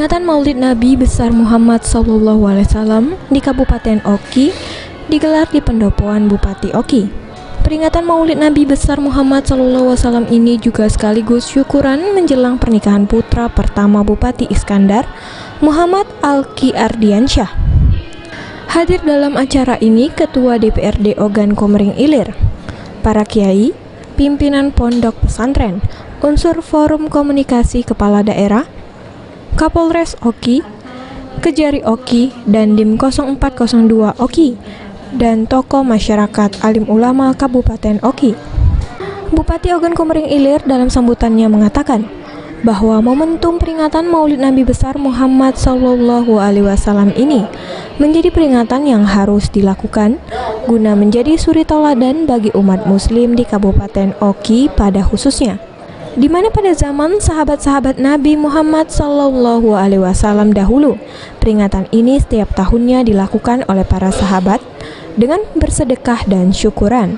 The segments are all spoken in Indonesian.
Peringatan Maulid Nabi besar Muhammad SAW di Kabupaten Oki digelar di pendopoan Bupati Oki. Peringatan Maulid Nabi besar Muhammad SAW ini juga sekaligus syukuran menjelang pernikahan putra pertama Bupati Iskandar, Muhammad Alki Ardiansyah. Hadir dalam acara ini Ketua DPRD Ogan Komering Ilir, para kiai, pimpinan pondok pesantren, unsur forum komunikasi kepala daerah, Kapolres Oki, Kejari Oki, dan Dim 0402 Oki, dan tokoh masyarakat alim ulama Kabupaten Oki. Bupati Ogan Komering Ilir dalam sambutannya mengatakan bahwa momentum peringatan Maulid Nabi besar Muhammad SAW ini menjadi peringatan yang harus dilakukan guna menjadi suri tauladan bagi umat muslim di Kabupaten Oki pada khususnya, di mana pada zaman sahabat-sahabat Nabi Muhammad SAW dahulu, peringatan ini setiap tahunnya dilakukan oleh para sahabat dengan bersedekah dan syukuran,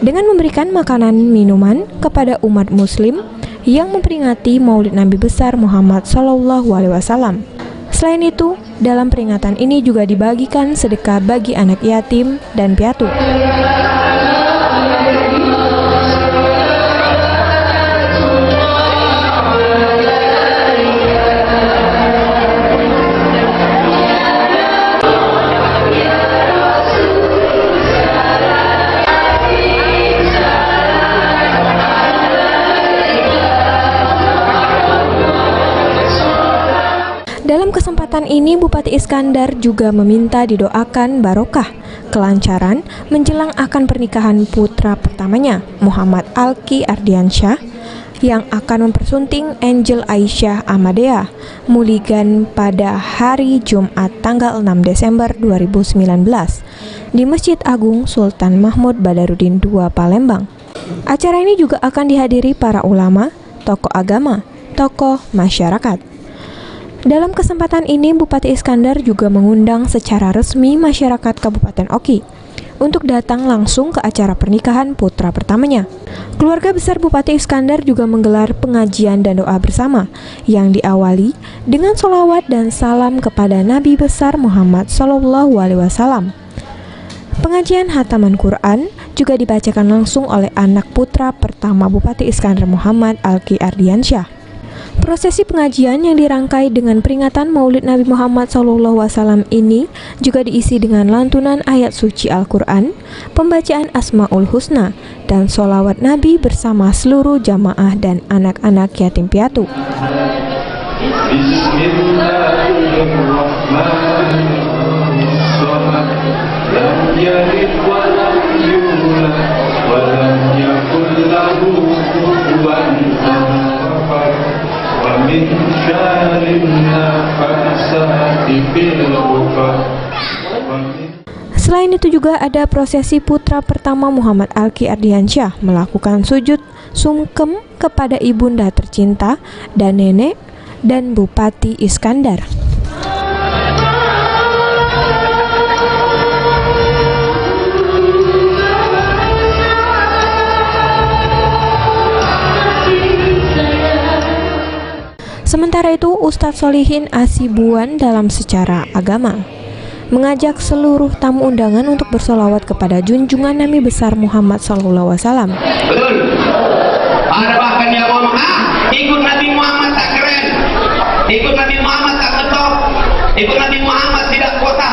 dengan memberikan makanan minuman kepada umat muslim yang memperingati Maulid Nabi besar Muhammad SAW. Selain itu, dalam peringatan ini juga dibagikan sedekah bagi anak yatim dan piatu. Dalam kesempatan ini, Bupati Iskandar juga meminta didoakan barokah, kelancaran menjelang akan pernikahan putra pertamanya, Muhammad Alki Ardiansyah, yang akan mempersunting Angel Aisyah Amadea Muligan pada hari Jumat tanggal 6 Desember 2019 di Masjid Agung Sultan Mahmud Badarudin II Palembang. Acara ini juga akan dihadiri para ulama, tokoh agama, tokoh masyarakat. Dalam kesempatan ini, Bupati Iskandar juga mengundang secara resmi masyarakat Kabupaten Oki untuk datang langsung ke acara pernikahan putra pertamanya. Keluarga besar Bupati Iskandar juga menggelar pengajian dan doa bersama yang diawali dengan sholawat dan salam kepada Nabi besar Muhammad SAW. Pengajian hataman Quran juga dibacakan langsung oleh anak putra pertama Bupati Iskandar, Muhammad Alki Ardiansyah. Prosesi pengajian yang dirangkai dengan peringatan Maulid Nabi Muhammad SAW ini juga diisi dengan lantunan ayat suci Al-Quran, pembacaan Asmaul Husna, dan sholawat Nabi bersama seluruh jamaah dan anak-anak yatim piatu. Selain itu juga ada prosesi putra pertama Muhammad Alki Ardiansyah melakukan sujud sungkem kepada ibunda tercinta dan nenek dan Bupati Iskandar. Sementara itu, Ustadz Solihin Asibuan dalam secara agama mengajak seluruh tamu undangan untuk bersolawat kepada junjungan Nabi besar Muhammad SAW. Betul. Ada bahkan yang ngomong, ikut Nabi Muhammad tak keren, ikut Nabi Muhammad tak ketok, ikut Nabi Muhammad tidak kota.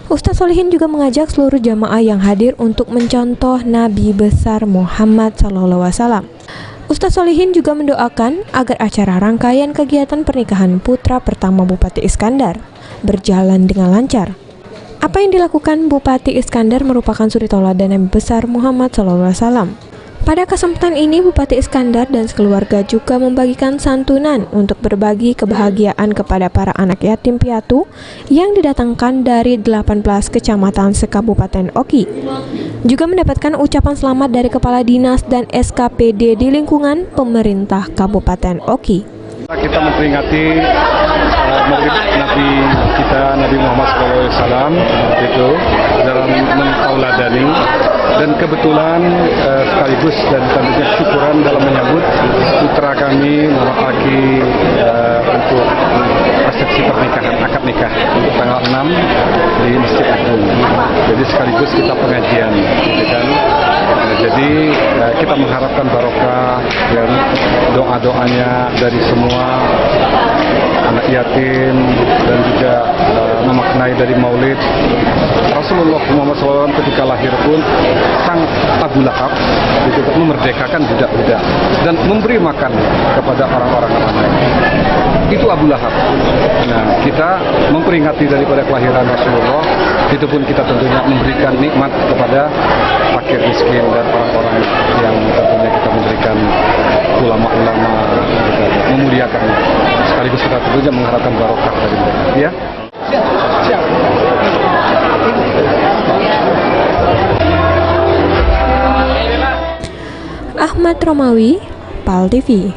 Ustadz Solihin juga mengajak seluruh jamaah yang hadir untuk mencontoh Nabi besar Muhammad SAW. Ustadz Solihin juga mendoakan agar acara rangkaian kegiatan pernikahan putra pertama Bupati Iskandar berjalan dengan lancar. Apa yang dilakukan Bupati Iskandar merupakan suri tauladan Nabi besar Muhammad SAW. Pada kesempatan ini, Bupati Iskandar dan sekeluarga juga membagikan santunan untuk berbagi kebahagiaan kepada para anak yatim piatu yang didatangkan dari 18 kecamatan se-Kabupaten Oki. Juga mendapatkan ucapan selamat dari Kepala Dinas dan SKPD di lingkungan pemerintah Kabupaten Oki. Kita memperingati Maulid Nabi kita, Nabi Muhammad SAW itu dalam mentauladani, dan kebetulan sekaligus dan tentunya syukuran dalam menyambut putra kami Muhammad Alki untuk resepsi pernikahan, akad nikah untuk tanggal 6 di Masjid Agung. Jadi sekaligus kita pengajian, gitu kan. Jadi kita mengharapkan barokah dan doa-doanya dari semua anak yatim dan juga memaknai dari Maulid Rasulullah Muhammad SAW ketika lahir pun sang Abu Lahab itu memerdekakan budak-budak dan memberi makan kepada orang-orang ramai. Itu Abu Lahab. Nah, kita memperingati daripada kelahiran Rasulullah, itu pun kita tentunya memberikan nikmat kepada fakir miskin dan orang-orang yang tentunya kita memberikan ulama-ulama, kita memuliakan. Sekaligus kita tentunya mengharapkan barokah dari mereka. Ya. Siap. Ahmad Romawi, PAL TV.